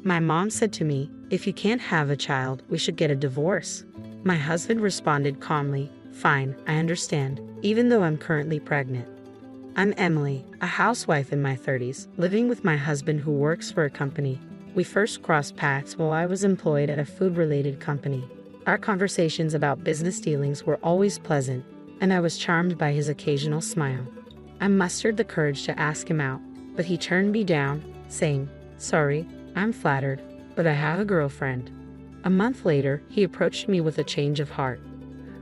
My mom said to me, "If you can't have a child, we should get a divorce." My husband responded calmly, "Fine, I understand, even though I'm currently pregnant." I'm Emily, a housewife in my 30s, living with my husband who works for a company. We first crossed paths while I was employed at a food-related company. Our conversations about business dealings were always pleasant, and I was charmed by his occasional smile. I mustered the courage to ask him out, but he turned me down, saying, "Sorry, I'm flattered, but I have a girlfriend." A month later, he approached me with a change of heart.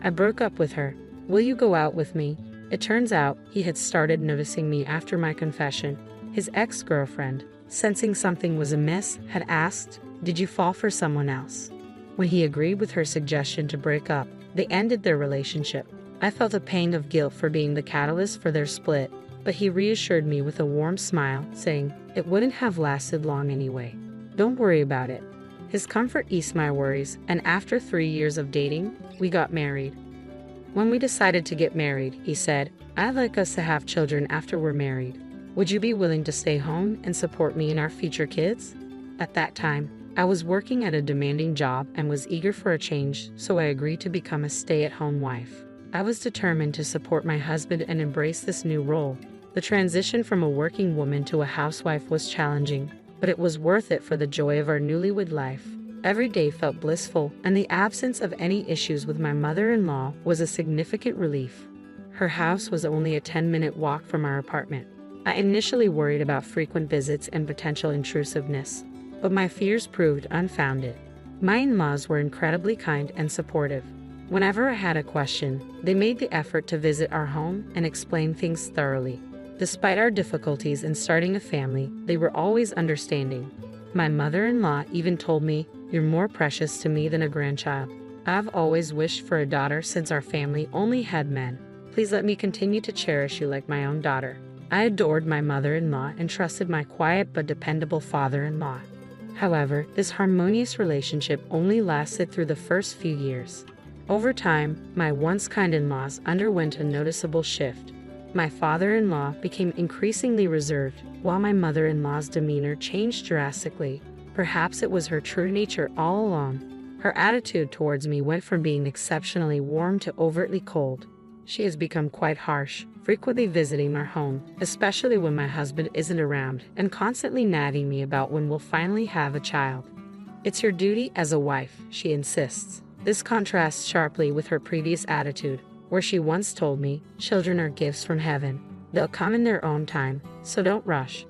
I broke up with her. "Will you go out with me?" It turns out he had started noticing me after my confession. His ex-girlfriend, sensing something was amiss, had asked, "Did you fall for someone else?" When he agreed with her suggestion to break up, they ended their relationship. I felt a pang of guilt for being the catalyst for their split, but he reassured me with a warm smile, saying, "It wouldn't have lasted long anyway. Don't worry about it." His comfort eased my worries, and after 3 years of dating, we got married. When we decided to get married, he said, "I'd like us to have children after we're married. Would you be willing to stay home and support me and our future kids?" At that time, I was working at a demanding job and was eager for a change, so I agreed to become a stay-at-home wife. I was determined to support my husband and embrace this new role. The transition from a working woman to a housewife was challenging, but it was worth it for the joy of our newlywed life. Every day felt blissful, and the absence of any issues with my mother-in-law was a significant relief. Her house was only a 10-minute walk from our apartment. I initially worried about frequent visits and potential intrusiveness, but my fears proved unfounded. My in-laws were incredibly kind and supportive. Whenever I had a question, they made the effort to visit our home and explain things thoroughly. Despite our difficulties in starting a family, they were always understanding. My mother-in-law even told me, "You're more precious to me than a grandchild. I've always wished for a daughter since our family only had men. Please let me continue to cherish you like my own daughter." I adored my mother-in-law and trusted my quiet but dependable father-in-law. However, this harmonious relationship only lasted through the first few years. Over time, my once kind in-laws underwent a noticeable shift. My father-in-law became increasingly reserved, while my mother-in-law's demeanor changed drastically. Perhaps it was her true nature all along. Her attitude towards me went from being exceptionally warm to overtly cold. She has become quite harsh, frequently visiting our home, especially when my husband isn't around, and constantly nagging me about when we'll finally have a child. "It's your duty as a wife," she insists. This contrasts sharply with her previous attitude, where she once told me, "Children are gifts from heaven. They'll come in their own time, so don't rush."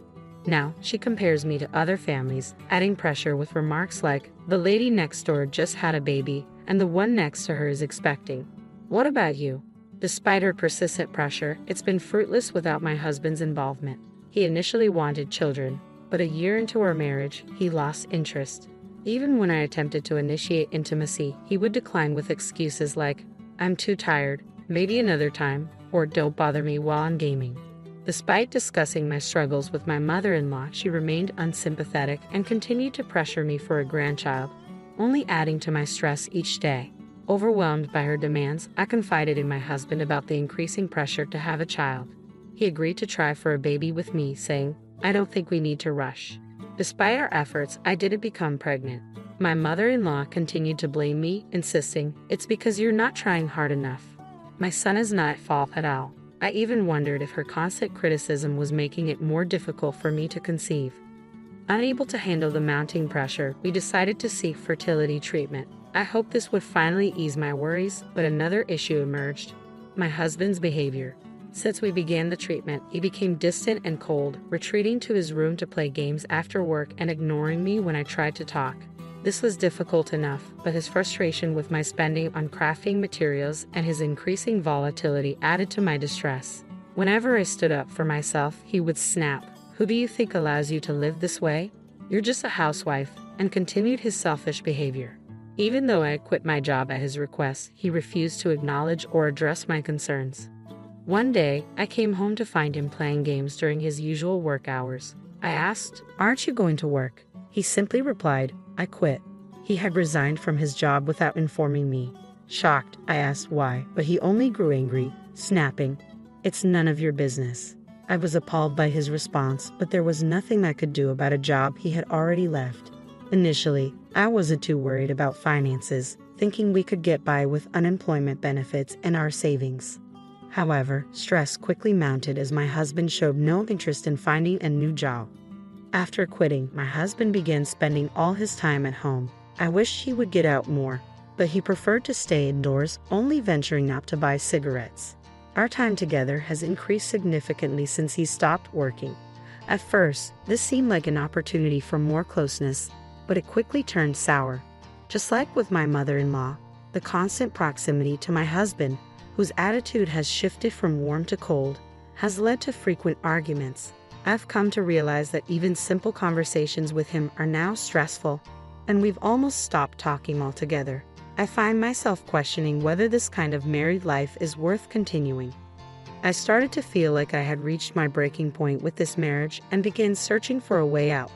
Now, she compares me to other families, adding pressure with remarks like, "The lady next door just had a baby, and the one next to her is expecting. What about you?" Despite her persistent pressure, it's been fruitless without my husband's involvement. He initially wanted children, but a year into our marriage, he lost interest. Even when I attempted to initiate intimacy, he would decline with excuses like, "I'm too tired, maybe another time," or "Don't bother me while I'm gaming." Despite discussing my struggles with my mother-in-law, she remained unsympathetic and continued to pressure me for a grandchild, only adding to my stress each day. Overwhelmed by her demands, I confided in my husband about the increasing pressure to have a child. He agreed to try for a baby with me, saying, "I don't think we need to rush." Despite our efforts, I didn't become pregnant. My mother-in-law continued to blame me, insisting, "It's because you're not trying hard enough." My son is not at fault at all. I even wondered if her constant criticism was making it more difficult for me to conceive. Unable to handle the mounting pressure, we decided to seek fertility treatment. I hoped this would finally ease my worries, but another issue emerged: my husband's behavior. Since we began the treatment, he became distant and cold, retreating to his room to play games after work and ignoring me when I tried to talk. This was difficult enough, but his frustration with my spending on crafting materials and his increasing volatility added to my distress. Whenever I stood up for myself, he would snap, "Who do you think allows you to live this way? You're just a housewife," and continued his selfish behavior. Even though I had quit my job at his request, he refused to acknowledge or address my concerns. One day, I came home to find him playing games during his usual work hours. I asked, "Aren't you going to work?" He simply replied, "I quit." He had resigned from his job without informing me. Shocked, I asked why, but he only grew angry, snapping, "It's none of your business." I was appalled by his response, but there was nothing I could do about a job he had already left. Initially, I wasn't too worried about finances, thinking we could get by with unemployment benefits and our savings. However, stress quickly mounted as my husband showed no interest in finding a new job. After quitting, my husband began spending all his time at home. I wished he would get out more, but he preferred to stay indoors, only venturing out to buy cigarettes. Our time together has increased significantly since he stopped working. At first, this seemed like an opportunity for more closeness, but it quickly turned sour. Just like with my mother-in-law, the constant proximity to my husband, whose attitude has shifted from warm to cold, has led to frequent arguments. I've come to realize that even simple conversations with him are now stressful, and we've almost stopped talking altogether. I find myself questioning whether this kind of married life is worth continuing. I started to feel like I had reached my breaking point with this marriage and began searching for a way out.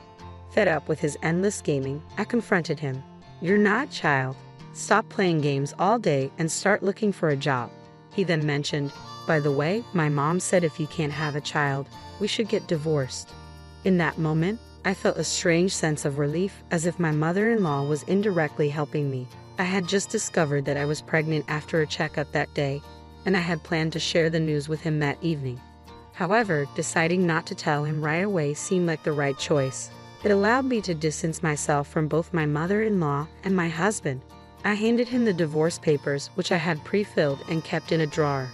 Fed up with his endless gaming, I confronted him. "You're not a child. Stop playing games all day and start looking for a job." He then mentioned, "By the way, my mom said if you can't have a child, we should get divorced." In that moment, I felt a strange sense of relief, as if my mother-in-law was indirectly helping me. I had just discovered that I was pregnant after a checkup that day, and I had planned to share the news with him that evening. However, deciding not to tell him right away seemed like the right choice. It allowed me to distance myself from both my mother-in-law and my husband. I handed him the divorce papers, which I had pre-filled and kept in a drawer.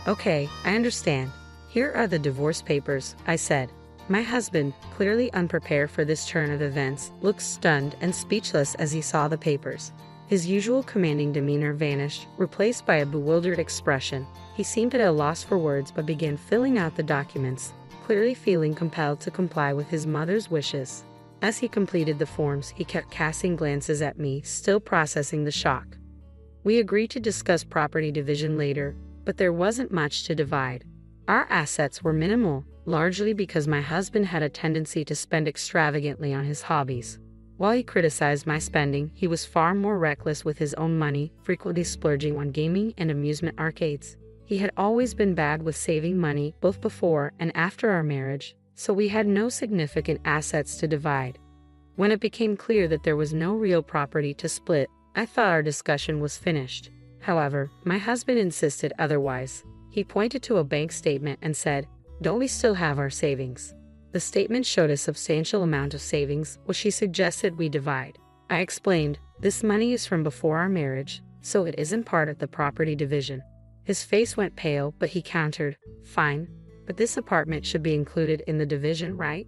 "Okay, I understand. Here are the divorce papers," I said. My husband, clearly unprepared for this turn of events, looked stunned and speechless as he saw the papers. His usual commanding demeanor vanished, replaced by a bewildered expression. He seemed at a loss for words but began filling out the documents, clearly feeling compelled to comply with his mother's wishes. As he completed the forms, he kept casting glances at me, still processing the shock. We agreed to discuss property division later, but there wasn't much to divide. Our assets were minimal, largely because my husband had a tendency to spend extravagantly on his hobbies. While he criticized my spending, he was far more reckless with his own money, frequently splurging on gaming and amusement arcades. He had always been bad with saving money, both before and after our marriage, so we had no significant assets to divide. When it became clear that there was no real property to split, I thought our discussion was finished. However, my husband insisted otherwise. He pointed to a bank statement and said, "Don't we still have our savings?" The statement showed a substantial amount of savings, which he suggested we divide. I explained, "This money is from before our marriage, so it isn't part of the property division." His face went pale, but he countered, "Fine, but this apartment should be included in the division, right?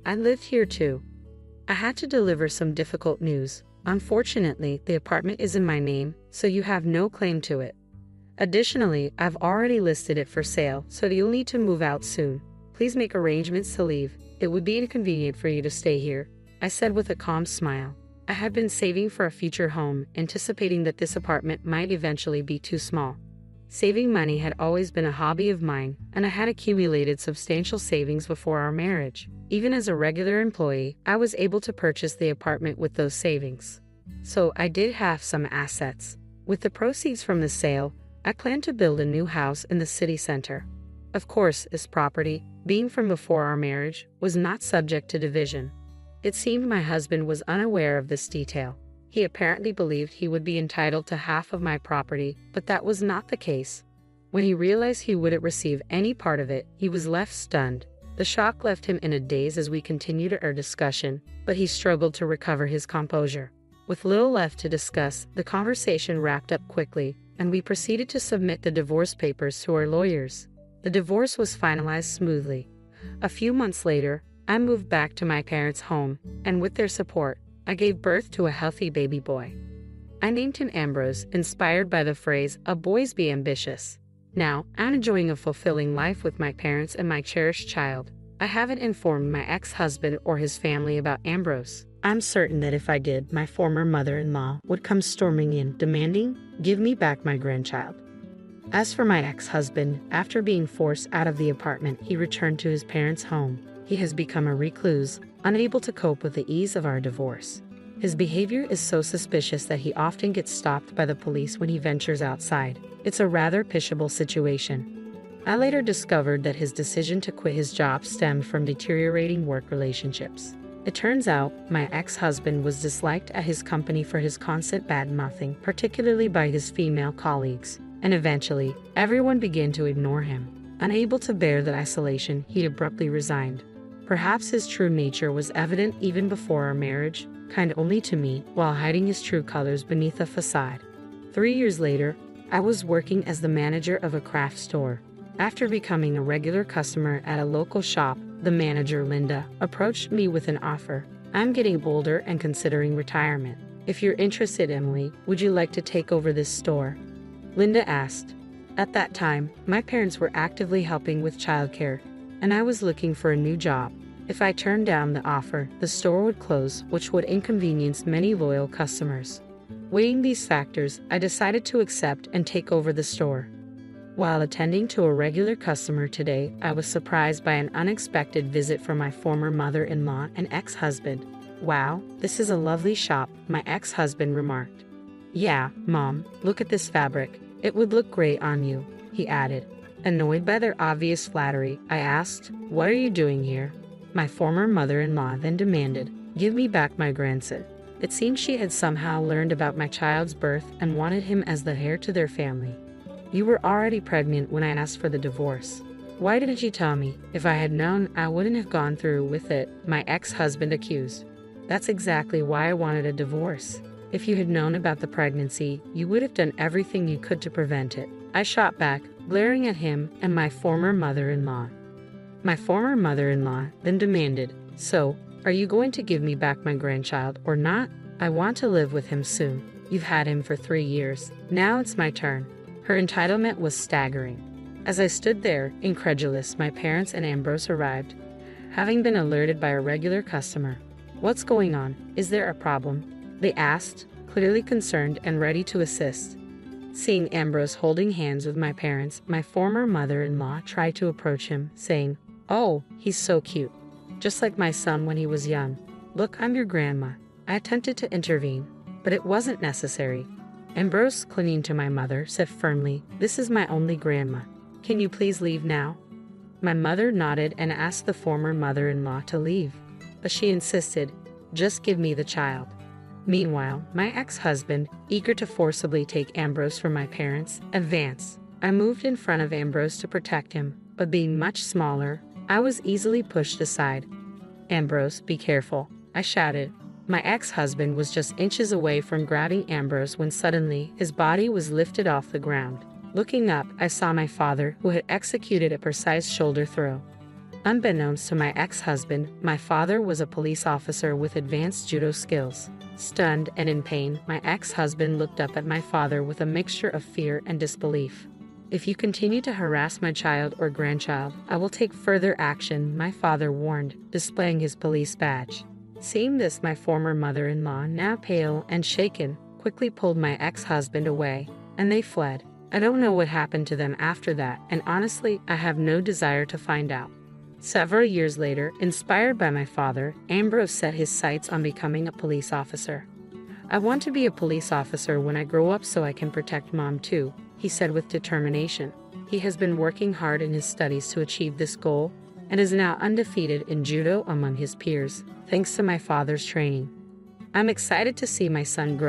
I lived here too." I had to deliver some difficult news. "Unfortunately, the apartment is in my name, so you have no claim to it. Additionally, I've already listed it for sale, so you'll need to move out soon. Please make arrangements to leave. It would be inconvenient for you to stay here," I said with a calm smile. I had been saving for a future home, anticipating that this apartment might eventually be too small. Saving money had always been a hobby of mine, and I had accumulated substantial savings before our marriage. Even as a regular employee, I was able to purchase the apartment with those savings. So I did have some assets. With the proceeds from the sale, I planned to build a new house in the city center. Of course, this property, being from before our marriage, was not subject to division. It seemed my husband was unaware of this detail. He apparently believed he would be entitled to half of my property, but that was not the case. When he realized he wouldn't receive any part of it, he was left stunned. The shock left him in a daze as we continued our discussion, but he struggled to recover his composure. With little left to discuss, the conversation wrapped up quickly, and we proceeded to submit the divorce papers to our lawyers. The divorce was finalized smoothly. A few months later, I moved back to my parents' home, and with their support, I gave birth to a healthy baby boy. I named him Ambrose, inspired by the phrase, "A boys be ambitious." Now, I'm enjoying a fulfilling life with my parents and my cherished child. I haven't informed my ex-husband or his family about Ambrose. I'm certain that if I did, my former mother-in-law would come storming in, demanding, "Give me back my grandchild." As for my ex-husband, after being forced out of the apartment, he returned to his parents' home. He has become a recluse, unable to cope with the ease of our divorce. His behavior is so suspicious that he often gets stopped by the police when he ventures outside. It's a rather pitiable situation. I later discovered that his decision to quit his job stemmed from deteriorating work relationships. It turns out my ex-husband was disliked at his company for his constant bad-mouthing, particularly by his female colleagues, and eventually, everyone began to ignore him. Unable to bear the isolation, he abruptly resigned. Perhaps his true nature was evident even before our marriage, kind only to me, while hiding his true colors beneath a facade. 3 years later, I was working as the manager of a craft store. After becoming a regular customer at a local shop, the manager, Linda, approached me with an offer. I'm getting bolder and considering retirement. If you're interested, Emily, would you like to take over this store? Linda asked. At that time, my parents were actively helping with childcare, and I was looking for a new job. If I turned down the offer, the store would close, which would inconvenience many loyal customers. Weighing these factors, I decided to accept and take over the store. While attending to a regular customer today, I was surprised by an unexpected visit from my former mother-in-law and ex-husband. Wow, this is a lovely shop, my ex-husband remarked. Yeah, Mom, look at this fabric. It would look great on you, he added. Annoyed by their obvious flattery, I asked, what are you doing here? My former mother-in-law then demanded, give me back my grandson. It seemed she had somehow learned about my child's birth and wanted him as the heir to their family. You were already pregnant when I asked for the divorce. Why didn't you tell me? If I had known, I wouldn't have gone through with it, my ex-husband accused. That's exactly why I wanted a divorce. If you had known about the pregnancy, you would have done everything you could to prevent it. I shot back, glaring at him and my former mother-in-law. My former mother-in-law then demanded, so, are you going to give me back my grandchild or not? I want to live with him soon. You've had him for 3 years. Now it's my turn. Her entitlement was staggering. As I stood there, incredulous, my parents and Ambrose arrived, having been alerted by a regular customer. What's going on? Is there a problem? They asked, clearly concerned and ready to assist. Seeing Ambrose holding hands with my parents, my former mother-in-law tried to approach him, saying, oh, he's so cute. Just like my son when he was young. Look, I'm your grandma. I attempted to intervene, but it wasn't necessary. Ambrose, clinging to my mother, said firmly, this is my only grandma. Can you please leave now? My mother nodded and asked the former mother-in-law to leave, but she insisted, just give me the child. Meanwhile, my ex-husband, eager to forcibly take Ambrose from my parents, advanced. I moved in front of Ambrose to protect him, but being much smaller, I was easily pushed aside. Ambrose, be careful, I shouted. My ex-husband was just inches away from grabbing Ambrose when suddenly his body was lifted off the ground. Looking up, I saw my father, who had executed a precise shoulder throw. Unbeknownst to my ex-husband, my father was a police officer with advanced judo skills. Stunned and in pain, my ex-husband looked up at my father with a mixture of fear and disbelief. If you continue to harass my child or grandchild, I will take further action, my father warned, displaying his police badge. Seeing this, my former mother-in-law, now pale and shaken, quickly pulled my ex-husband away, and they fled. I don't know what happened to them after that, and honestly, I have no desire to find out. Several years later, inspired by my father, Ambrose set his sights on becoming a police officer. I want to be a police officer when I grow up so I can protect Mom too, he said with determination. He has been working hard in his studies to achieve this goal and is now undefeated in judo among his peers, thanks to my father's training. I'm excited to see my son grow